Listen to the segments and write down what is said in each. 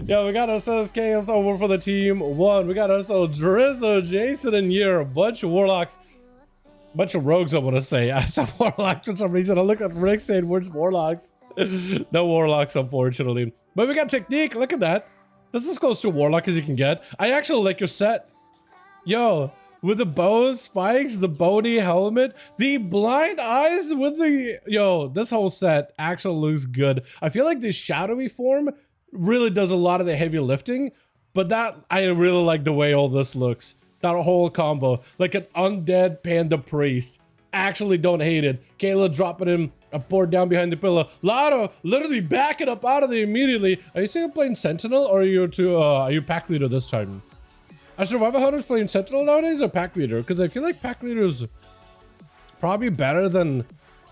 Yeah, we got ourselves Chaos over for the team one. We got ourselves Drizzo, Jason, and Yer. A bunch of warlocks. Bunch of rogues, I want to say. I said warlocks for some reason. I look at Rick saying, where's warlocks? No warlocks, unfortunately. But we got Technique. Look at that. This is as close to a warlock as you can get. I actually like your set. Yo, with the bows, spikes, the bony helmet, the blind eyes with the... Yo, this whole set actually looks good. I feel like the shadowy form really does a lot of the heavy lifting, but that I really like the way all this looks. That whole combo, like an undead panda priest. Actually don't hate it. Kayla dropping him a board down behind the pillar. Lotto literally backing up out of there immediately. Are you still playing Sentinel, or are you pack leader this time? Are survival hunters playing Sentinel nowadays or pack leader? Because I feel like pack leader is probably better than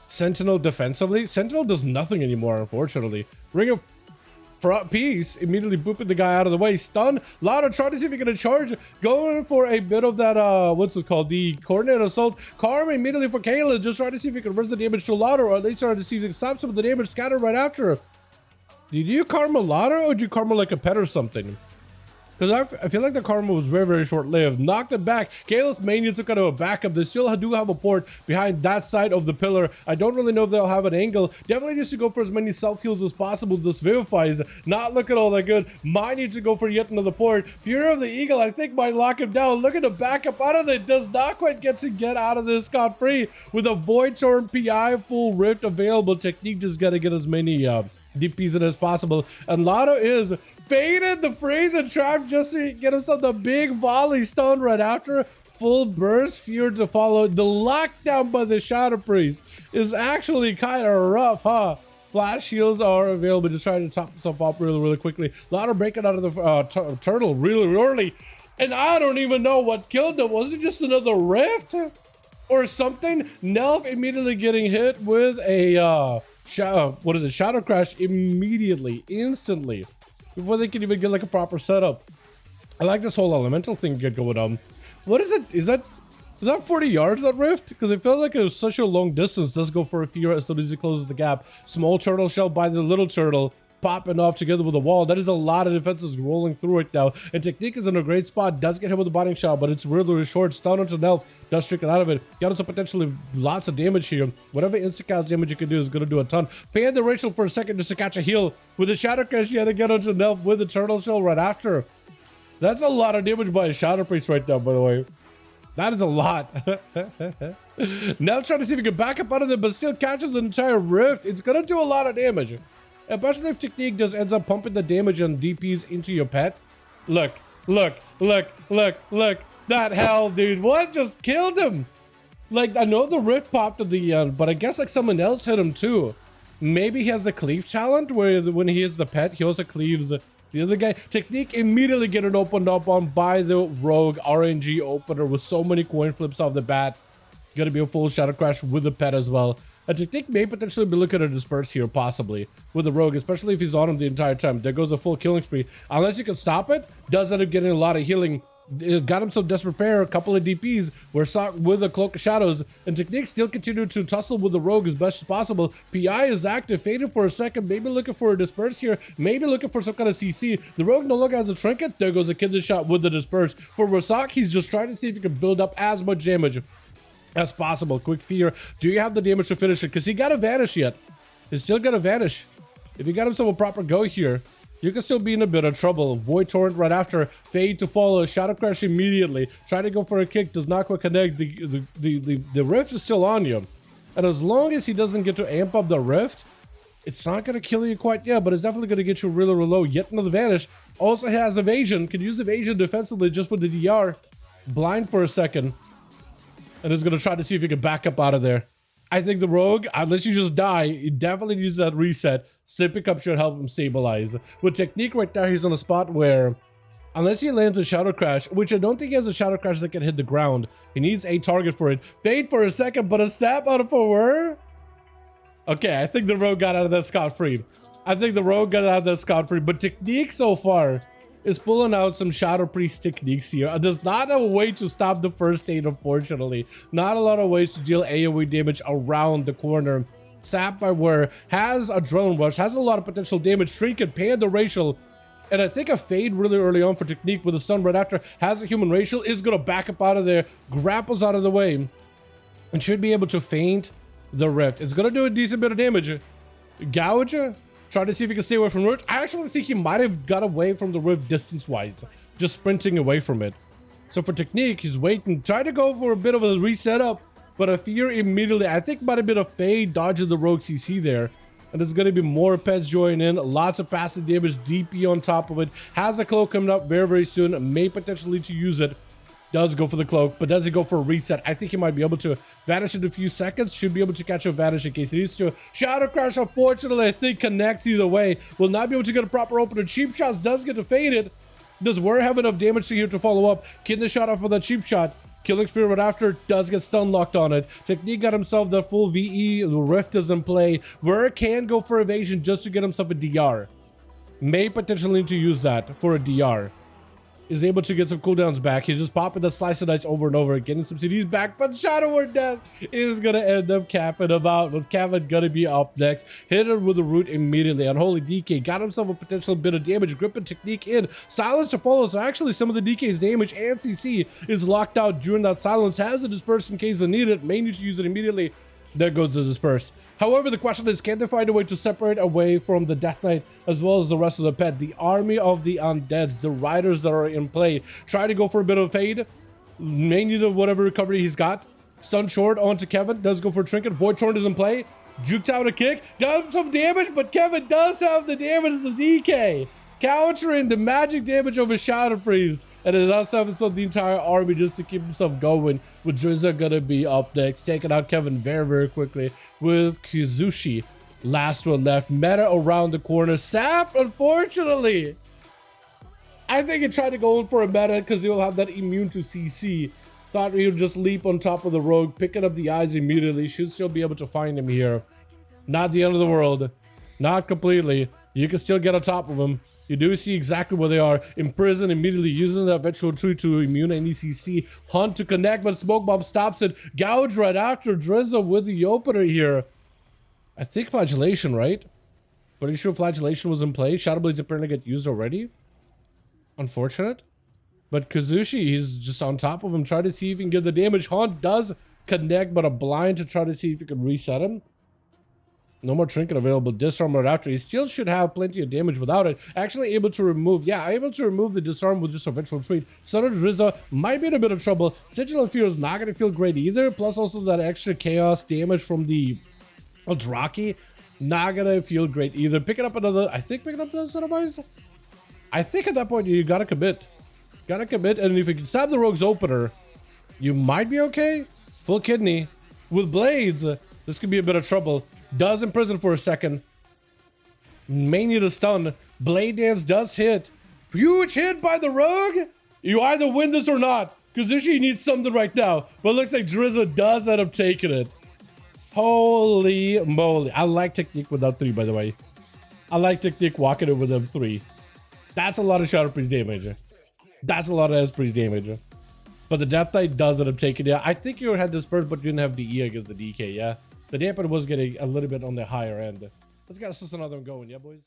Sentinel defensively. Sentinel does nothing anymore, unfortunately. Ring of Peace, immediately booping the guy out of the way. Stun. Lotto trying to see if he can charge. Going for a bit of that, what's it called? The coordinated assault. Karma immediately for Kayla. Just trying to see if he can reverse the damage to Lotto, or at least trying to see if he can stop some of the damage scattered right after. Did you karma Lotto, or did you karma like a pet or something? Because I feel like the karma was very, very short-lived. Knocked it back. Kayla's main units are kind of a backup. They still do have a port behind that side of the pillar. I don't really know if they'll have an angle. Definitely needs to go for as many self-heals as possible. This Vivify is not looking all that good. Might need to go for yet another port. Fury of the Eagle, I think, might lock him down. Look at the backup out of it. Does not quite get out of this scot-free. With a Void Torn PI full Rift available. Technique just got to get as many DPs in as possible. And Lotto is faded the freeze and trap just to get himself the big volley stun right after. Full burst, fear to follow. The lockdown by the Shadow Priest is actually kind of rough, huh? Flash heals are available. Just trying to top himself up really, really quickly. Lotto breaking out of the turtle really early. And I don't even know what killed him. Was it just another rift or something? Nelf immediately getting hit with a Shadow Crash immediately, instantly, before they can even get like a proper setup. I like this whole elemental thing get going on. What is it? Is that 40 yards, that rift? Because it felt like it was such a long distance. Does go for a few as soon as he closes the gap. Small turtle shell by the little turtle, popping off together with a wall. That is a lot of defenses rolling through it now. And Technique is in a great spot. Does get hit with the binding shot, but it's really, really short. Stun onto Nelf. Does trick it out of it. Got us potentially lots of damage here. Whatever instant cast damage you can do is going to do a ton. Pan the Rachel for a second just to catch a heal. With the Shadow Crash, you had to get onto Nelf with the turtle shell right after. That's a lot of damage by a Shadow Priest right now, by the way. That is a lot. Now trying to see if he can back up out of it, but still catches the entire rift. It's going to do a lot of damage. Especially if Technique just ends up pumping the damage on DPs into your pet. Look. That hell, dude. What just killed him? Like, I know the rift popped at the end, but I guess like someone else hit him too. Maybe he has the cleave talent where when he hits the pet, he also cleaves the other guy. Technique immediately getting opened up on by the rogue RNG opener with so many coin flips off the bat. Gonna be a full Shadow Crash with the pet as well. A Technique may potentially be looking at a disperse here, possibly, with the rogue, especially if he's on him the entire time. There goes a full killing spree. Unless you can stop it, does end up getting a lot of healing. It got him some desperate pair, a couple of DPs were socked with a Cloak of Shadows, and Technique still continued to tussle with the rogue as best as possible. PI is active, faded for a second, maybe looking for a disperse here, maybe looking for some kind of CC. The rogue no longer has a trinket. There goes a Kindred Shot with the disperse. For Rasak, he's just trying to see if he can build up as much damage as possible. Quick fear. Do you have the damage to finish it? Because he got to vanish yet. He's still got to vanish. If you got himself a proper go here, you can still be in a bit of trouble. Void Torrent right after. Fade to follow. Shadow Crash immediately. Trying to go for a kick. Does not quite connect. The rift is still on you. And as long as he doesn't get to amp up the rift, it's not going to kill you quite yet, but it's definitely going to get you really, really low. Yet another vanish. Also has evasion. Can use evasion defensively just for the DR. Blind for a second. And is going to try to see if he can back up out of there. I think the rogue, unless you just die, he definitely needs that reset. Sipping up should help him stabilize. With Technique right now, he's on a spot where, unless he lands a Shadow Crash, which I don't think he has a Shadow Crash that can hit the ground. He needs a target for it. Fade for a second, but a sap out of a whir? Okay, I think the rogue got out of that scot-free. But Technique so far is pulling out some Shadow Priest techniques here. There's not a way to stop the first aid, unfortunately. Not a lot of ways to deal AoE damage around the corner. Sap by Whir has a drone rush, has a lot of potential damage. Trinket, Panda Racial And I think a fade really early on for Technique with a stun right after has a human racial is going to back up out of there, grapples out of the way, and should be able to feint the Rift. It's going to do a decent bit of damage. Gouge, try to see if he can stay away from the Rift. I actually think he might have got away from the Rift distance-wise, just sprinting away from it. So for Technique, he's waiting, try to go for a bit of a reset up, but a fear immediately, I think might have been a fade dodging the rogue CC there. And there's going to be more pets joining in, lots of passive damage, DP on top of it. Has a cloak coming up very, very soon, may potentially to use it. Does go for the cloak, but does he go for a reset? I think he might be able to vanish in a few seconds, should be able to catch a vanish in case he needs to. Shadow Crash, unfortunately, I think connects either way. Will not be able to get a proper opener. Cheap Shots does get defeated. Does Ware have enough damage to here to follow up? Can the shot off for the cheap shot? Killing Spear right after does get stun locked on it. Technique got himself the full VE. The Rift is in play. Ware can go for evasion just to get himself a DR. May potentially need to use that for a DR. Is able to get some cooldowns back. He's just popping the Slice of Dice over and over, getting some CDs back, but Shadow Word Death is gonna end up capping him out, with Kevin gonna be up next. Hit him with the root immediately. Unholy DK got himself a potential bit of damage. Grip and Technique in. Silence to follow, so actually some of the DK's damage and CC is locked out during that silence. Has a disperse in case they need it. May need to use it immediately. There goes the disperse. However, the question is, can they find a way to separate away from the Death Knight as well as the rest of the pet? The army of the undeads, the riders that are in play. Try to go for a bit of fade. May need whatever recovery he's got. Stun short onto Kevin. Does go for a trinket. Void Torrent is in play. Juked out a kick. Got him some damage, but Kevin does have the damage as the DK. Countering the magic damage of a Shadow Freeze. And it does have himself the entire army just to keep himself going. With Drizza gonna be up next. Taking out Kevin very, very quickly. With Kizushi. Last one left. Meta around the corner. Sap, unfortunately. I think he tried to go in for a meta because he'll have that immune to CC. Thought he would just leap on top of the rogue. Picking up the eyes immediately. Should still be able to find him here. Not the end of the world. Not completely. You can still get on top of him. You do see exactly where they are. Imprisoned immediately, using that virtual tree to immune any CC. Hunt to connect, but Smoke Bomb stops it. Gouge right after Drizza with the opener here. I think Flagellation, right? Pretty sure Flagellation was in play. Shadow Blades apparently get used already. Unfortunate. But Kazushi, he's just on top of him, trying to see if he can get the damage. Haunt does connect, but a blind to try to see if he can reset him. No more trinket available. Disarm right after. He still should have plenty of damage without it. Actually able to remove, yeah, able to remove the disarm with just a virtual treat. Son of Drizza might be in a bit of trouble. Sigil of Fear is not going to feel great either. Plus also that extra chaos damage from the Eldraki. Not going to feel great either. Picking up another, I think picking up the Son of Ice. I think at that point you got to commit. Got to commit. And if you can stab the Rogue's opener, you might be okay. Full kidney. With Blades, this could be a bit of trouble. Does imprison for a second. May need a stun. Blade Dance does hit. Huge hit by the Rogue. You either win this or not. Kazushi needs something right now. But it looks like Drizza does end up taking it. Holy moly. I like Technique without 3, by the way. I like Technique walking it with them 3. That's a lot of Shadow Priest damage. That's a lot of S-Priest damage. But the Death Knight does end up taking it. I think you had dispersed, but you didn't have VE against the DK, yeah? The dampen was getting a little bit on the higher end. Let's get us another one going, yeah, boys?